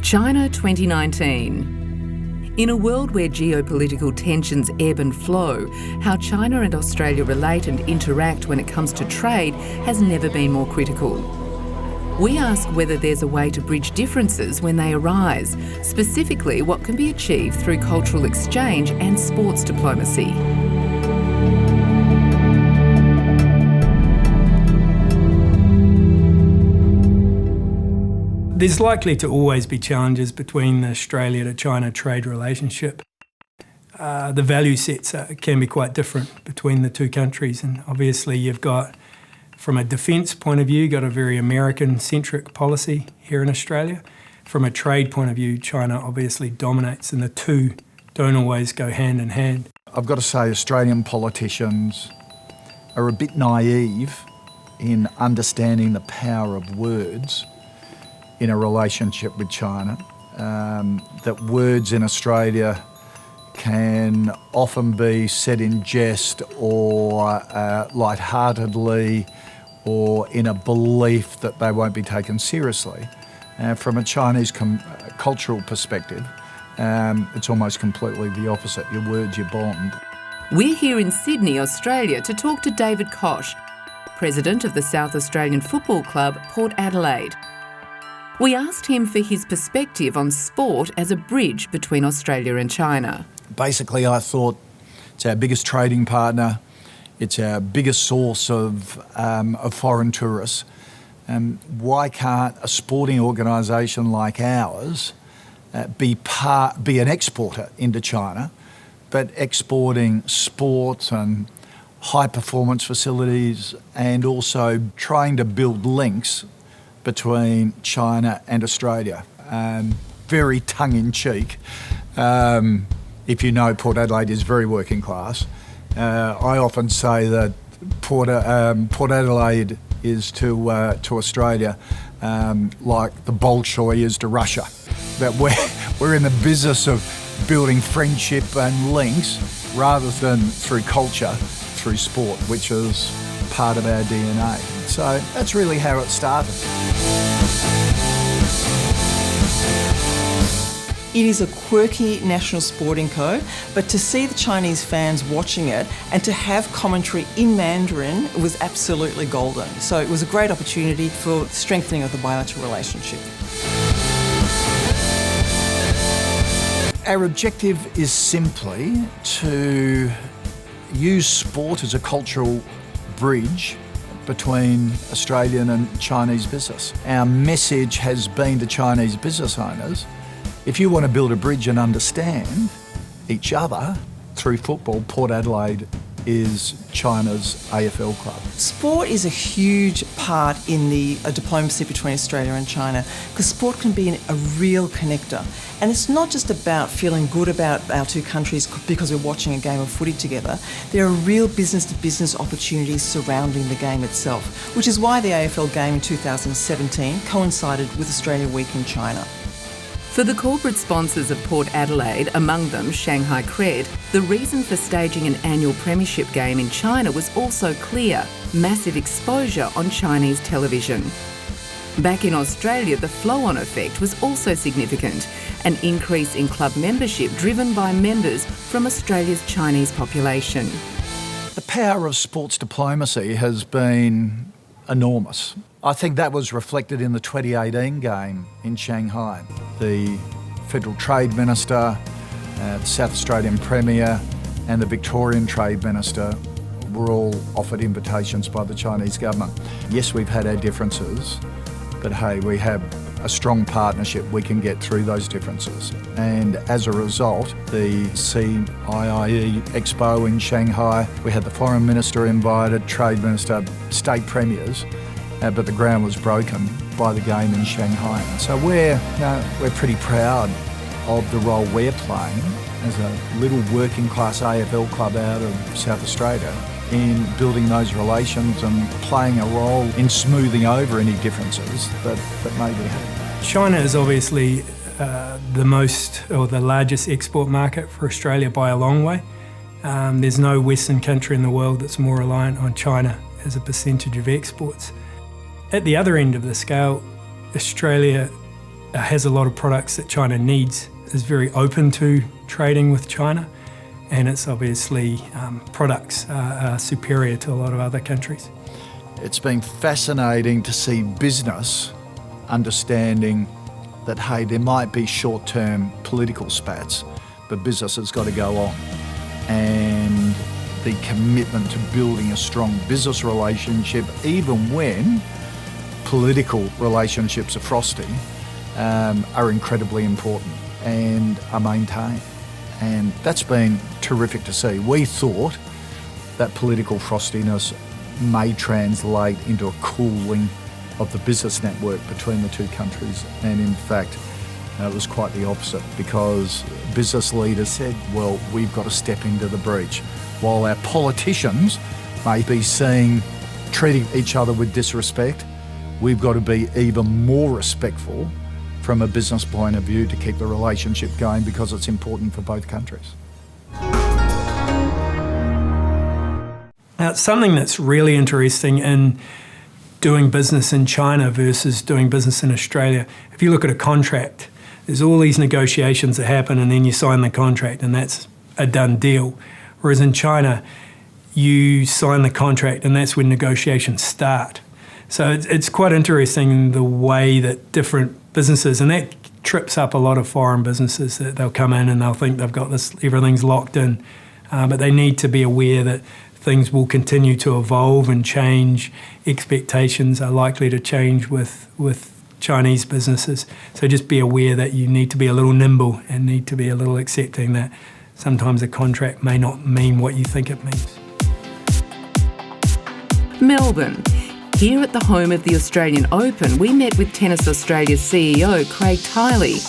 China 2019. In a world where geopolitical tensions ebb and flow, how China and Australia relate and interact when it comes to trade has never been more critical. We ask whether there's a way to bridge differences when they arise, specifically what can be achieved through cultural exchange and sports diplomacy. There's likely to always be challenges between the Australia to China trade relationship. The value sets can be quite different between the two countries, and obviously you've got, from a defence point of view, got a very American-centric policy here in Australia. From a trade point of view, China obviously dominates, and the two don't always go hand in hand. I've got to say Australian politicians are a bit naive in understanding the power of words in a relationship with China, that words in Australia can often be said in jest or lightheartedly or in a belief that they won't be taken seriously. From a Chinese cultural perspective, it's almost completely the opposite. Your words, your bond. We're here in Sydney, Australia, to talk to David Koch, President of the South Australian Football Club, Port Adelaide. We asked him for his perspective on sport as a bridge between Australia and China. Basically, I thought it's our biggest trading partner, it's our biggest source of foreign tourists. Why can't a sporting organisation like ours be an exporter into China, but exporting sport and high-performance facilities and also trying to build links between China and Australia. Very tongue-in-cheek. If you know, Port Adelaide is very working class. I often say that Port Adelaide is to Australia like the Bolshoi is to Russia. That we're in the business of building friendship and links rather than through culture, through sport, which is part of our DNA. So that's really how it started. It is a quirky national sporting code, but to see the Chinese fans watching it and to have commentary in Mandarin was absolutely golden. So it was a great opportunity for strengthening of the bilateral relationship. Our objective is simply to use sport as a cultural bridge between Australian and Chinese business. Our message has been to Chinese business owners, if you want to build a bridge and understand each other through football, Port Adelaide is China's AFL club. Sport is a huge part in the diplomacy between Australia and China, because sport can be a real connector. And it's not just about feeling good about our two countries because we're watching a game of footy together. There are real business-to-business opportunities surrounding the game itself, which is why the AFL game in 2017 coincided with Australia Week in China. For the corporate sponsors of Port Adelaide, among them Shanghai Cred, the reason for staging an annual premiership game in China was also clear: massive exposure on Chinese television. Back in Australia, the flow-on effect was also significant, an increase in club membership driven by members from Australia's Chinese population. The power of sports diplomacy has been enormous. I think that was reflected in the 2018 game in Shanghai. The Federal Trade Minister, the South Australian Premier and the Victorian Trade Minister were all offered invitations by the Chinese government. Yes, we've had our differences, but hey, we have a strong partnership. We can get through those differences. And as a result, the CIIE Expo in Shanghai, we had the Foreign Minister invited, Trade Minister, State Premiers, but the ground was broken by the game in Shanghai. So we're pretty proud of the role we're playing as a little working class AFL club out of South Australia in building those relations and playing a role in smoothing over any differences that may be happening. China is obviously the largest export market for Australia by a long way. There's no Western country in the world that's more reliant on China as a percentage of exports. At the other end of the scale, Australia has a lot of products that China needs, is very open to trading with China, and its obviously products are superior to a lot of other countries. It's been fascinating to see business understanding that, hey, there might be short-term political spats, but business has got to go on. And the commitment to building a strong business relationship, even when political relationships are frosty, are incredibly important and are maintained. And that's been terrific to see. We thought that political frostiness may translate into a cooling of the business network between the two countries, and in fact it was quite the opposite, because business leaders said, well, we've got to step into the breach. While our politicians may be treating each other with disrespect, we've got to be even more respectful from a business point of view to keep the relationship going, because it's important for both countries. Now, something that's really interesting in doing business in China versus doing business in Australia, if you look at a contract, there's all these negotiations that happen and then you sign the contract and that's a done deal. Whereas in China, you sign the contract and that's when negotiations start. So it's quite interesting the way that different businesses, and that trips up a lot of foreign businesses, that they'll come in and they'll think they've got this, everything's locked in, but they need to be aware that things will continue to evolve and change. Expectations are likely to change with Chinese businesses. So just be aware that you need to be a little nimble and need to be a little accepting that sometimes a contract may not mean what you think it means. Melbourne. Here at the home of the Australian Open, we met with Tennis Australia's CEO, Craig Tiley.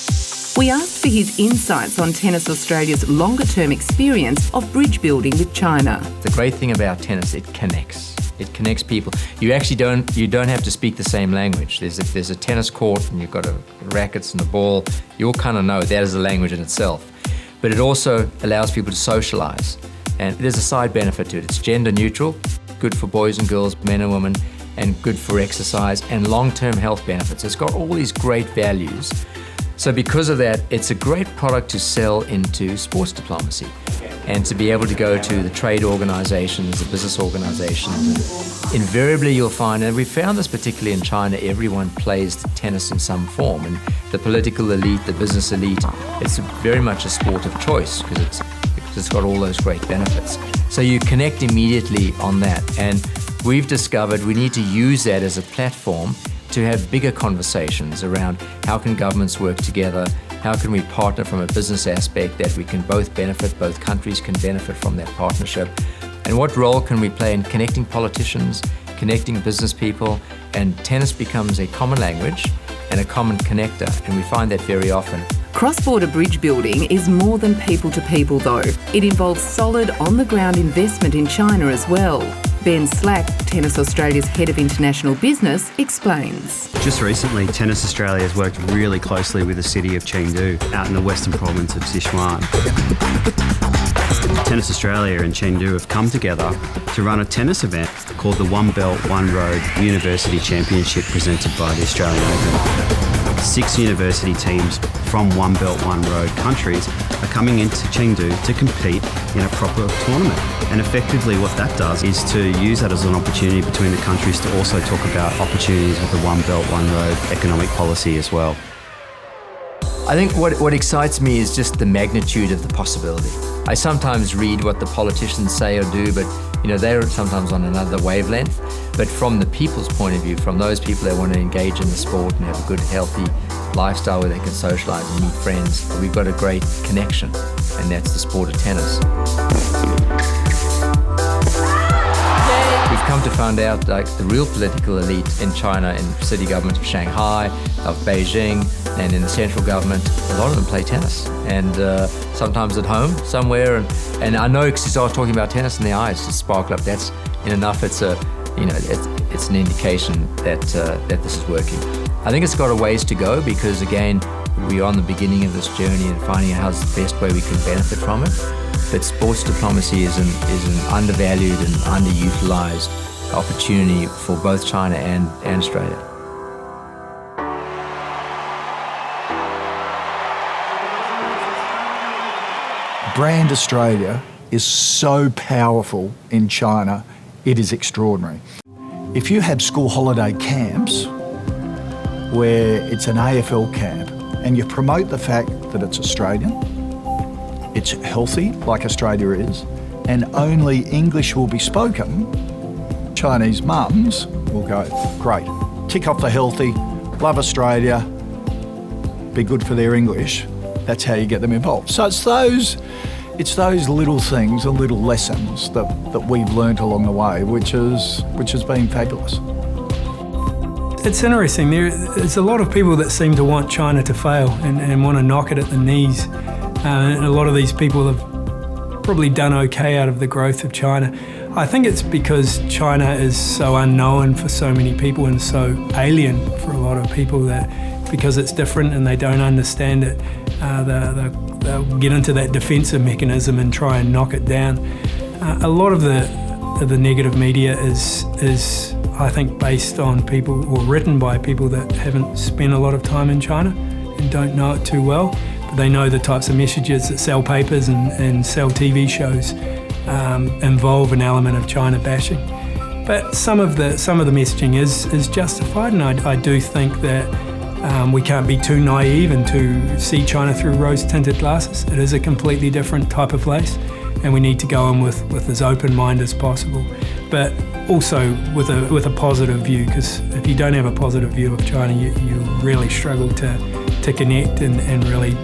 We asked for his insights on Tennis Australia's longer-term experience of bridge building with China. The great thing about tennis, it connects. It connects people. You actually don't have to speak the same language. There's a tennis court and you've got rackets and a ball. You'll kind of know that is a language in itself. But it also allows people to socialise. And there's a side benefit to it. It's gender neutral, good for boys and girls, men and women, and good for exercise and long-term health benefits. It's got all these great values. So because of that, it's a great product to sell into sports diplomacy and to be able to go to the trade organizations, the business organizations. And invariably you'll find, and we found this particularly in China, everyone plays tennis in some form. And the political elite, the business elite, it's very much a sport of choice because it's got all those great benefits. So you connect immediately on that. And we've discovered we need to use that as a platform to have bigger conversations around how can governments work together, how can we partner from a business aspect that we can both benefit, both countries can benefit from that partnership, and what role can we play in connecting politicians, connecting business people, and tennis becomes a common language and a common connector, and we find that very often. Cross-border bridge building is more than people-to-people though. It involves solid on-the-ground investment in China as well. Ben Slack, Tennis Australia's head of international business, explains. Just recently, Tennis Australia has worked really closely with the city of Chengdu out in the western province of Sichuan. Tennis Australia and Chengdu have come together to run a tennis event called the One Belt, One Road University Championship presented by the Australian Open. 6 university teams from One Belt, One Road countries are coming into Chengdu to compete in a proper tournament. And effectively what that does is to use that as an opportunity between the countries to also talk about opportunities with the One Belt, One Road economic policy as well. I think what excites me is just the magnitude of the possibility. I sometimes read what the politicians say or do, but they're sometimes on another wavelength. But from the people's point of view, from those people that want to engage in the sport and have a good, healthy lifestyle where they can socialise and meet friends, we've got a great connection, and that's the sport of tennis. We've come to find out the real political elite in China, in city government of Shanghai, of Beijing, and in the central government, a lot of them play tennis. And sometimes at home, somewhere. And I know because you start talking about tennis and the eyes just sparkle up. That's enough. It's it's an indication that this is working. I think it's got a ways to go because, again, we're on the beginning of this journey and finding out how's the best way we can benefit from it. But sports diplomacy is an undervalued and underutilized opportunity for both China and Australia. brand Australia is so powerful in China, it is extraordinary. If you have school holiday camps where it's an AFL camp and you promote the fact that it's Australian, it's healthy like Australia is, and only English will be spoken, Chinese mums will go, great, tick off the healthy, love Australia, be good for their English. That's how you get them involved. So it's those little things and little lessons that we've learnt along the way, which has been fabulous. It's interesting. There's a lot of people that seem to want China to fail and want to knock it at the knees. And a lot of these people have probably done okay out of the growth of China. I think it's because China is so unknown for so many people and so alien for a lot of people that because it's different and they don't understand it, they'll get into that defensive mechanism and try and knock it down. A lot of the negative media is I think based on people or written by people that haven't spent a lot of time in China and don't know it too well. But they know the types of messages that sell papers and sell TV shows involve an element of China bashing. But some of the messaging is justified, and I do think that we can't be too naive and to see China through rose-tinted glasses. It is a completely different type of place, and we need to go in with as open mind as possible, but also with a positive view, because if you don't have a positive view of China, you really struggle to connect and really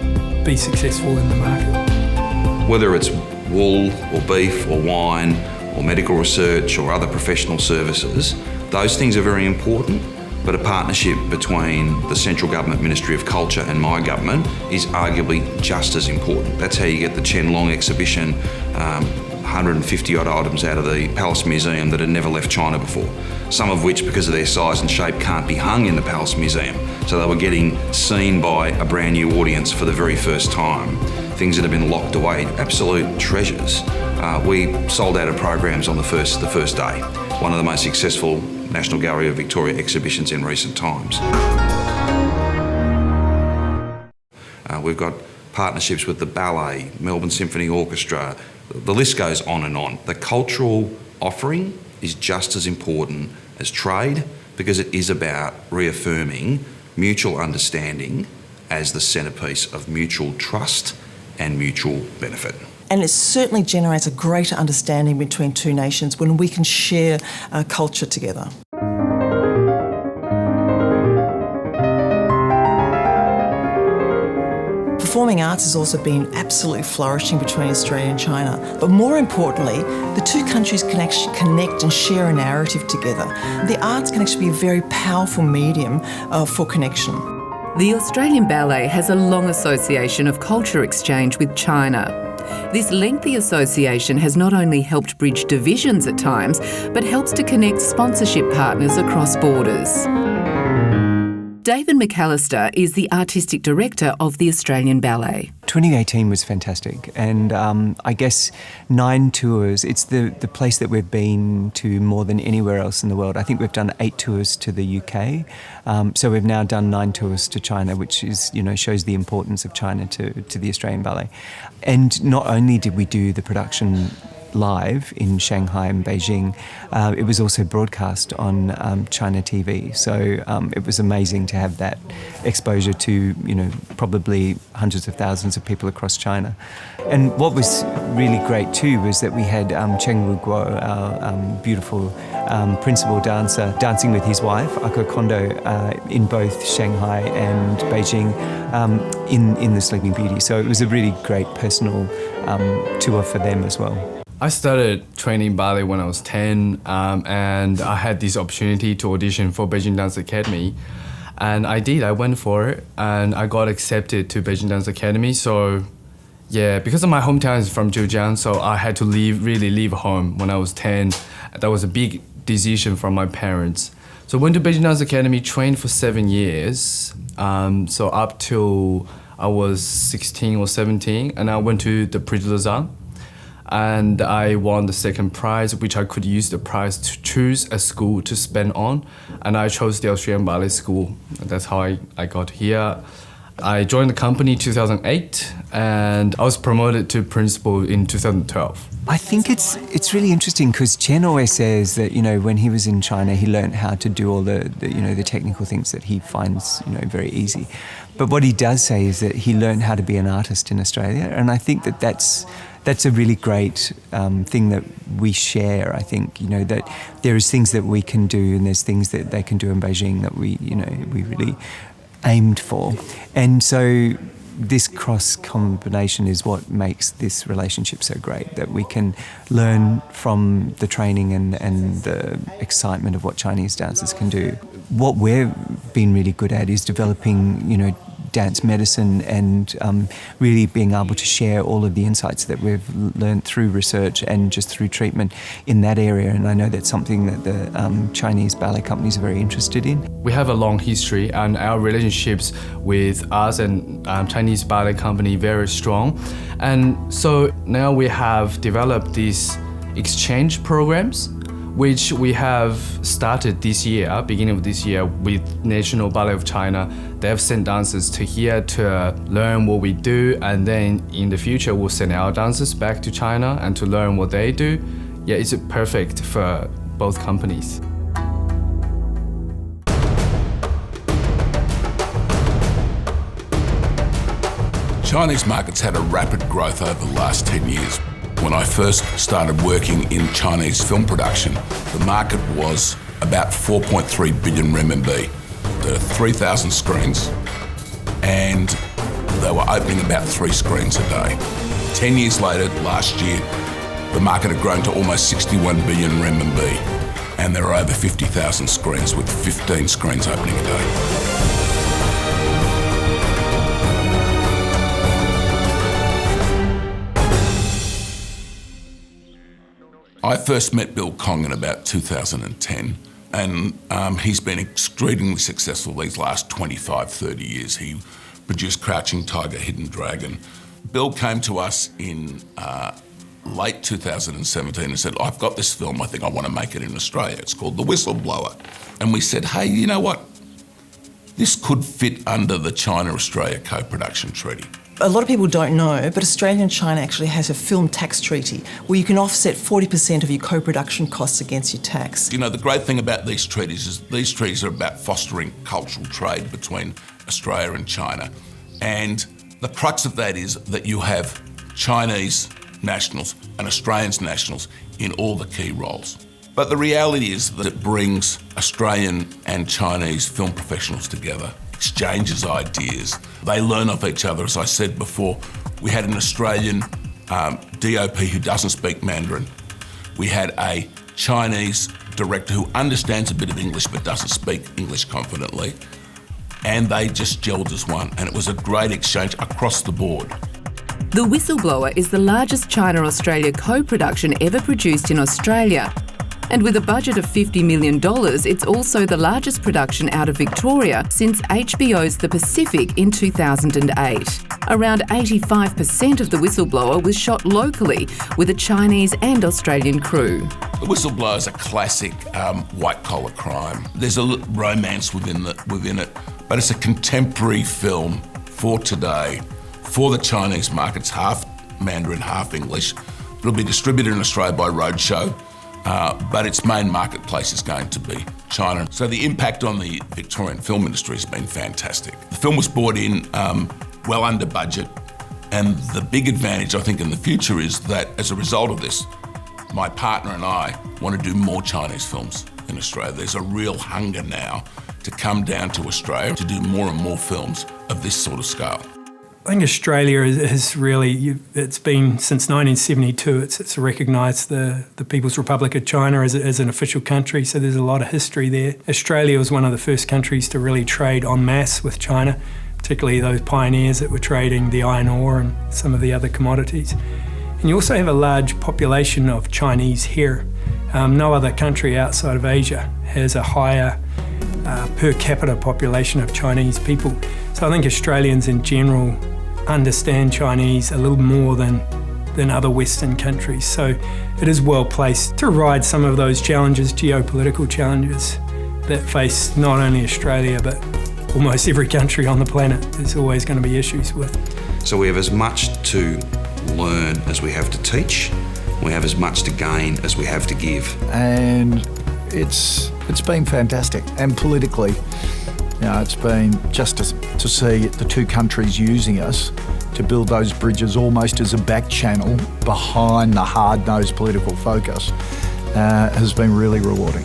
be successful in the market. Whether it's wool or beef or wine or medical research or other professional services, those things are very important. But a partnership between the Central Government Ministry of Culture and my government is arguably just as important. That's how you get the Chen Long exhibition, 150 odd items out of the Palace Museum that had never left China before. Some of which, because of their size and shape, can't be hung in the Palace Museum. So they were getting seen by a brand new audience for the very first time. Things that have been locked away, absolute treasures. We sold out of programs on the first day. One of the most successful National Gallery of Victoria exhibitions in recent times. We've got partnerships with the ballet, Melbourne Symphony Orchestra. The list goes on and on. The cultural offering is just as important as trade because it is about reaffirming mutual understanding as the centrepiece of mutual trust and mutual benefit. And it certainly generates a greater understanding between two nations when we can share culture together. Performing arts has also been absolutely flourishing between Australia and China. But more importantly, the two countries can actually connect and share a narrative together. The arts can actually be a very powerful medium for connection. The Australian Ballet has a long association of culture exchange with China. This lengthy association has not only helped bridge divisions at times, but helps to connect sponsorship partners across borders. David McAllister is the Artistic Director of the Australian Ballet. 2018 was fantastic, and I guess 9 tours. It's the place that we've been to more than anywhere else in the world. I think we've done 8 tours to the UK, so we've now done 9 tours to China, which is, shows the importance of China to the Australian Ballet. And not only did we do the production live in Shanghai and Beijing, it was also broadcast on China TV. So it was amazing to have that exposure to, probably hundreds of thousands of people across China. And what was really great too was that we had Cheng Wu-guo, our beautiful principal dancer, dancing with his wife, Ako Kondo, in both Shanghai and Beijing in The Sleeping Beauty. So it was a really great personal tour for them as well. I started training ballet when I was 10, and I had this opportunity to audition for Beijing Dance Academy. And I did, I went for it, and I got accepted to Beijing Dance Academy. So yeah, because of my hometown is from Zhejiang, so I had to leave home when I was 10. That was a big decision from my parents. So I went to Beijing Dance Academy, trained for 7 years. So up till I was 16 or 17, and I went to the Prix de Lausanne. And I won the second prize, which I could use the prize to choose a school to spend on. And I chose the Australian Ballet School. That's how I got here. I joined the company 2008 and I was promoted to principal in 2012. I think it's really interesting because Chen always says that, when he was in China, he learned how to do all the technical things that he finds, very easy. But what he does say is that he learned how to be an artist in Australia. And I think that that's a really great thing that we share. I think, that there is things that we can do and there's things that they can do in Beijing that we really aimed for. And so this cross combination is what makes this relationship so great, that we can learn from the training and the excitement of what Chinese dancers can do. What we've been really good at is developing, dance medicine and really being able to share all of the insights that we've learned through research and just through treatment in that area. And I know that's something that the Chinese ballet companies are very interested in. We have a long history and our relationships with us and Chinese ballet company very strong. And so now we have developed these exchange programs which we have started this year, beginning of this year, with National Ballet of China. They have sent dancers to here to learn what we do, and then in the future we'll send our dancers back to China and to learn what they do. Yeah, it's perfect for both companies. Chinese markets had a rapid growth over the last 10 years. When I first started working in Chinese film production, the market was about 4.3 billion renminbi. There are 3,000 screens, and they were opening about 3 screens a day. 10 years later, last year, the market had grown to almost 61 billion renminbi, and there are over 50,000 screens with 15 screens opening a day. I first met Bill Kong in about 2010, and he's been extremely successful these last 25, 30 years. He produced Crouching Tiger, Hidden Dragon. Bill came to us in late 2017 and said, I've got this film, I think I want to make it in Australia. It's called The Whistleblower. And we said, hey, you know what? This could fit under the China-Australia co-production treaty. A lot of people don't know, but Australia and China actually has a film tax treaty where you can offset 40% of your co-production costs against your tax. You know, the great thing about these treaties is these treaties are about fostering cultural trade between Australia and China. And the crux of that is that you have Chinese nationals and Australian nationals in all the key roles. But the reality is that it brings Australian and Chinese film professionals together, exchanges ideas. They learn off each other. As I said before, we had an Australian DOP who doesn't speak Mandarin. We had a Chinese director who understands a bit of English but doesn't speak English confidently. And they just gelled as one. And it was a great exchange across the board. The Whistleblower is the largest China-Australia co-production ever produced in Australia. And with a budget of $50 million, it's also the largest production out of Victoria since HBO's The Pacific in 2008. Around 85% of The Whistleblower was shot locally with a Chinese and Australian crew. The Whistleblower is a classic white-collar crime. There's a romance within it, but it's a contemporary film for today, for the Chinese markets, half Mandarin, half English. It'll be distributed in Australia by Roadshow. But its main marketplace is going to be China. So the impact on the Victorian film industry has been fantastic. The film was brought in well under budget, and the big advantage I think in the future is that as a result of this, my partner and I want to do more Chinese films in Australia. There's a real hunger now to come down to Australia to do more and more films of this sort of scale. I think Australia has really, it's been since 1972, it's recognised the People's Republic of China as an official country, so there's a lot of history there. Australia was one of the first countries to really trade en masse with China, particularly those pioneers that were trading the iron ore and some of the other commodities. And you also have a large population of Chinese here. No other country outside of Asia has a higher per capita population of Chinese people. So I think Australians in general understand Chinese a little more than other Western countries. So it is well placed to ride some of those challenges, geopolitical challenges, that face not only Australia but almost every country on the planet there's always going to be issues with. So we have as much to learn as we have to teach. We have as much to gain as we have to give. And it's been fantastic. And politically, it's been just to see the two countries using us to build those bridges almost as a back channel behind the hard-nosed political focus has been really rewarding.